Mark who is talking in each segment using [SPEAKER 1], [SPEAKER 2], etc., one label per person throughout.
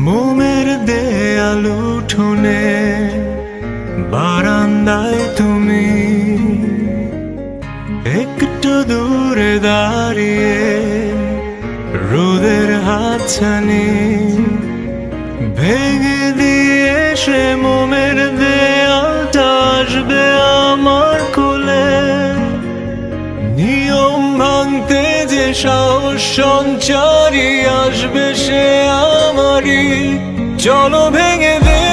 [SPEAKER 1] মোমের দেয়াল উঠোনে বারান্দায় তুমি একটু দূরে দাঁড়িয়ে রোদের হাতছানি ভেঙে দিয়ে সে মোমের দেয়ালটা আসবে আমার কোলে। নিয়ম ভাঙতে যে সাহস সঞ্চারী আসবে সে আমারই। চলো ভেঙে দে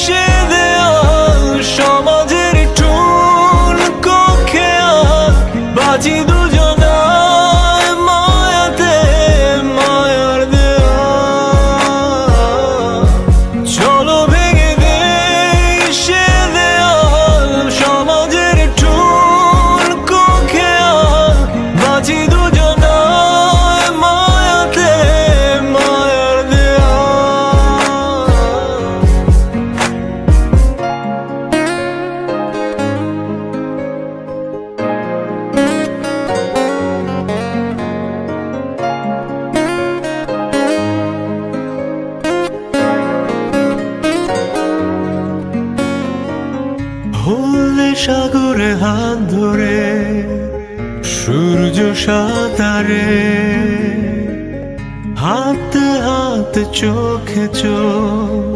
[SPEAKER 1] সে দেয়াল, সমাজের টুন কক্ষে বাজি দুজনায় মায়াতে মায়ার দেয়াল। চলো ভেঙে দে সে দেয়াল, সমাজের টুন কক্ষে বাজি দুজনায় মায়াতে মায়ার দেয়াল। হলে সাগরে হাত ধরে সূর্য সাঁতারে, হাতে হাত চোখে চোখ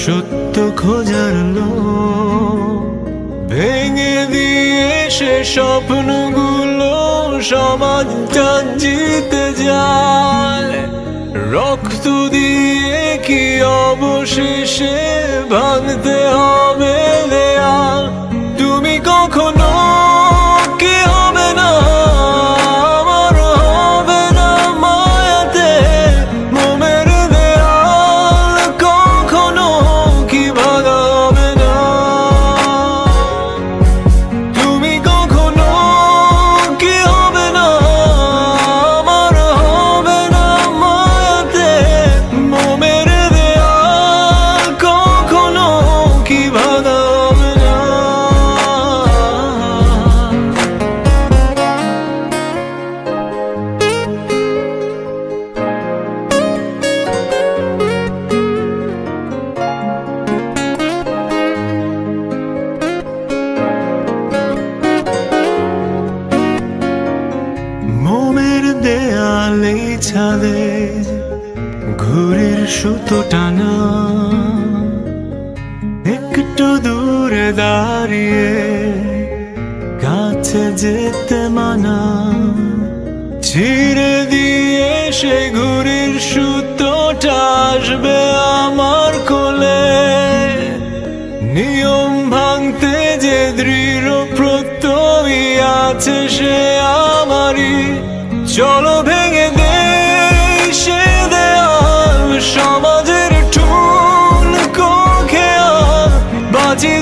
[SPEAKER 1] সত্য খোঁজার লোক। ভেঙে দিয়ে সে স্বপ্নগুলো সমাজটা জিতে যায়। রক্ত দিয়ে কি অবশেষে ভাঙতে হবে দেয়াল। তুমি কখনো কি হবে না আমার, হবে না মায়াতে মোমের দেয়াল। কখনো কি ভাঙা হবে না। তুমি কখনো কি হবে না আমার, হবে না মায়াতে মোমের দেয়াল। কখনো কি ভাঙা হবে না। মোমের দেয়ালে ছাদে ঘুড়ির সুতো টানা, একটু দূরে দাঁড়িয়ে কাছে যেতে মানা। ছিঁড়ে দিয়ে সে ঘুড়ির সুতোটা আসবে আমার কোলে। নিয়ম ভাঙতে যে দৃঢ় প্রত্যয়ী আছে সে আমারই। চলো ভেঙে দে সে দেয়াল, সমাজের টুন কক্ষে বাজি